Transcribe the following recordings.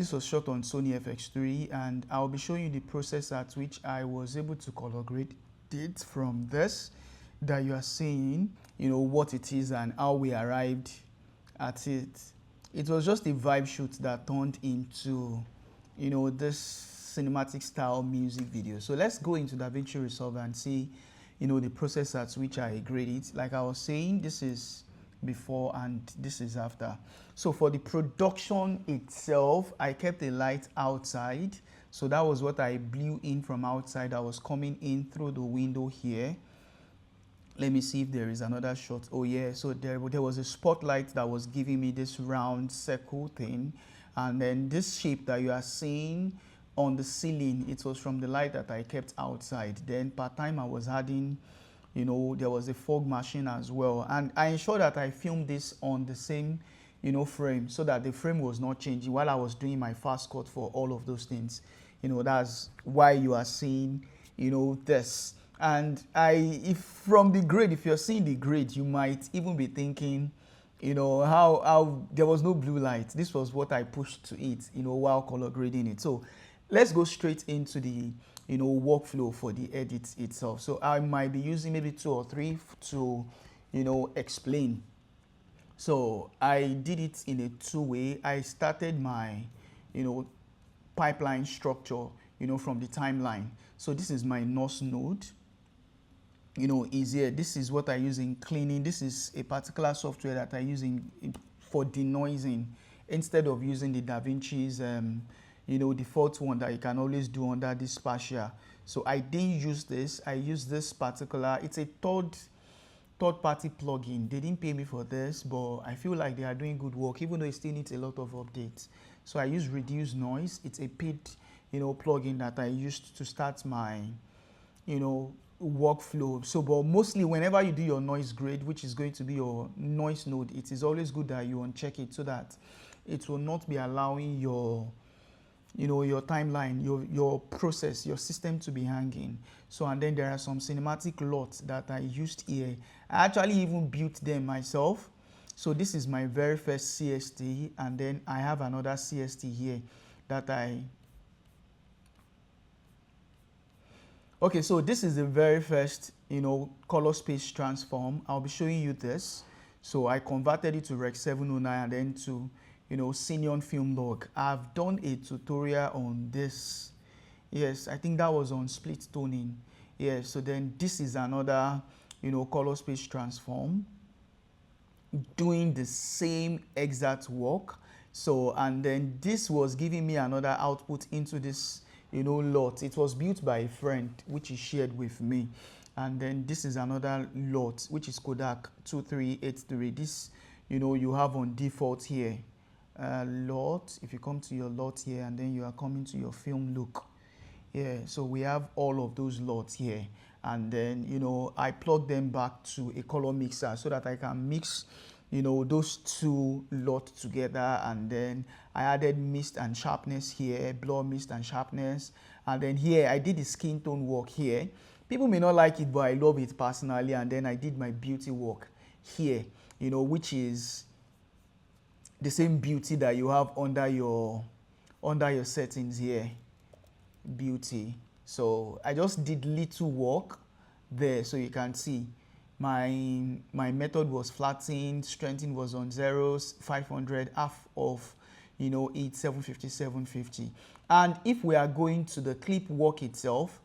This was shot on Sony FX3, and I'll be showing you the process at which I was able to color grade it from this that you are seeing, what it is and how we arrived at it. It was just a vibe shoot that turned into, this cinematic style music video. So let's go into Davinci Resolve and see, the process at which I grade it. Like I was saying, this is before and this is after. So for the production itself, I kept a light outside. So that was what I blew in from outside. I was coming in through the window here. Let me see if there is another shot. Oh yeah, so there was a spotlight that was giving me this round circle thing. And then this shape that you are seeing on the ceiling, it was from the light that I kept outside. Then part time I was adding, there was a fog machine as well. And I ensured that I filmed this on the same, frame, so that the frame was not changing while I was doing my fast cut for all of those things. That's why you are seeing, this. And if from the grade, if you're seeing the grade, you might even be thinking, how there was no blue light. This was what I pushed to it, while color grading it. So let's go straight into the, workflow for the edit itself. So I might be using maybe 2 or 3 to, explain. So I did it in a 2-way. I started my, pipeline structure, from the timeline. So this is my NOS node. Is here. This is what I use in cleaning. This is a particular software that I use for denoising instead of using the Davinci's, default one that you can always do under this spatial. So I didn't use this. I use this particular. It's a third-party plugin. They didn't pay me for this, but I feel like they are doing good work, even though it still needs a lot of updates. So I use Reduce Noise. It's a paid, plugin that I used to start my, workflow. So, but mostly whenever you do your noise grade, which is going to be your noise node, it is always good that you uncheck it so that it will not be allowing your, your timeline, your process, your system to be hanging. So, and then there are some cinematic LUTs that I used here. I actually even built them myself. So this is my very first CST, and then I have another CST here that Okay, so this is the very first, color space transform. I'll be showing you this. So I converted it to Rec 709 and then to, Cineon Film Log. I've done a tutorial on this. Yes, I think that was on split toning. Yes, so then this is another, color space transform, doing the same exact work. So, and then this was giving me another output into this, LUT. It was built by a friend, which he shared with me. And then this is another LUT, which is Kodak 2383. This, you have on default here. LUT, if you come to your LUT here, and then you are coming to your film look. Yeah, so we have all of those LUTs here. And then, I plug them back to a color mixer so that I can mix, those two LUTs together. And then I added mist and sharpness here, blur, mist and sharpness. And then here, I did the skin tone work here. People may not like it, but I love it personally. And then I did my beauty work here, which is the same beauty that you have under your settings here, beauty. So I just did little work there so you can see. My method was flattened, strengthening was on zeros, 500, half of, 750, 750. And if we are going to the clip work itself,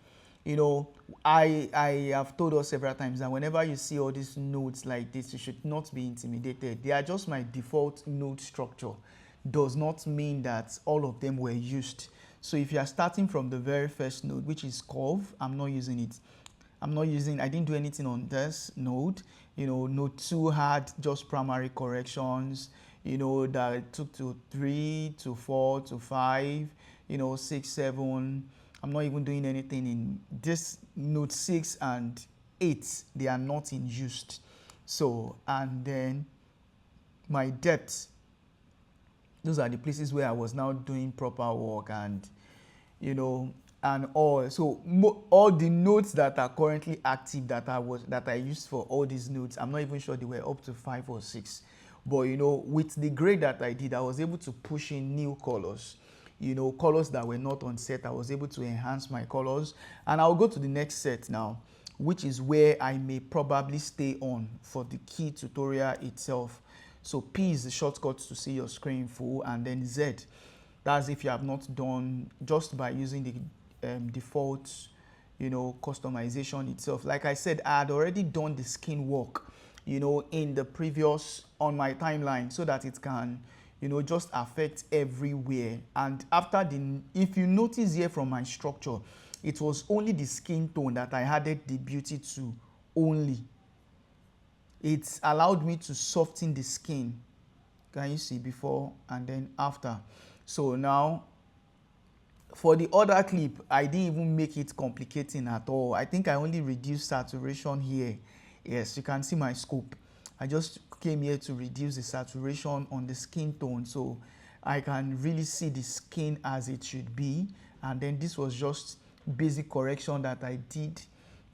I have told us several times that whenever you see all these nodes like this, you should not be intimidated. They are just my default node structure. Does not mean that all of them were used. So if you are starting from the very first node, which is curve, I'm not using it. I didn't do anything on this node. Node 2 had just primary corrections, that took to 3, to 4, to 5, 6, 7. I'm not even doing anything in this node 6 and 8. They are not in use. So, and then my depth, those are the places where I was now doing proper work and, and all. So all the nodes that are currently active that I used for all these nodes, I'm not even sure they were up to 5 or 6. But with the grade that I did, I was able to push in new colors. colors that were not on set. I was able to enhance my colors, and I'll go to the next set now, which is where I may probably stay on for the key tutorial itself. So P is the shortcut to see your screen full, and then Z, that's if you have not done, just by using the default customization itself. Like I said, I had already done the skin work in the previous on my timeline, so that it can just affect everywhere. And after if you notice here from my structure, it was only the skin tone that I added the beauty to only. It allowed me to soften the skin. Can you see before and then after? So now for the other clip, I didn't even make it complicating at all. I think I only reduced saturation here. Yes, you can see my scope. I just came here to reduce the saturation on the skin tone, so I can really see the skin as it should be. And then this was just basic correction that I did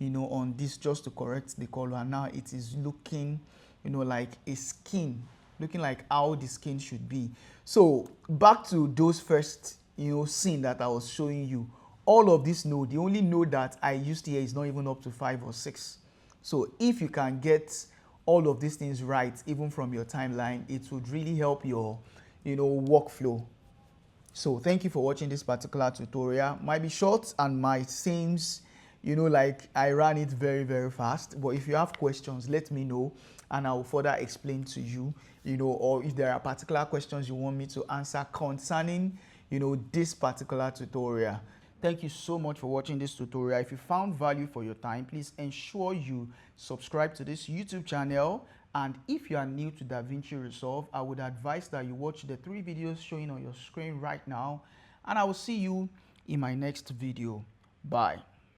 on this, just to correct the color. And now it is looking like a skin, looking like how the skin should be. So back to those first scene that I was showing you. All of this node, the only node that I used here is not even up to 5 or 6. So if you can get all of these things right, even from your timeline, it would really help your workflow. So thank you for watching this particular tutorial. Might be short and might seems like I ran it very, very fast, but if you have questions, let me know and I will further explain to you, or if there are particular questions you want me to answer concerning this particular tutorial. Thank you so much for watching this tutorial. If you found value for your time, please ensure you subscribe to this YouTube channel. And if you are new to Davinci Resolve, I would advise that you watch the 3 videos showing on your screen right now. And I will see you in my next video. Bye.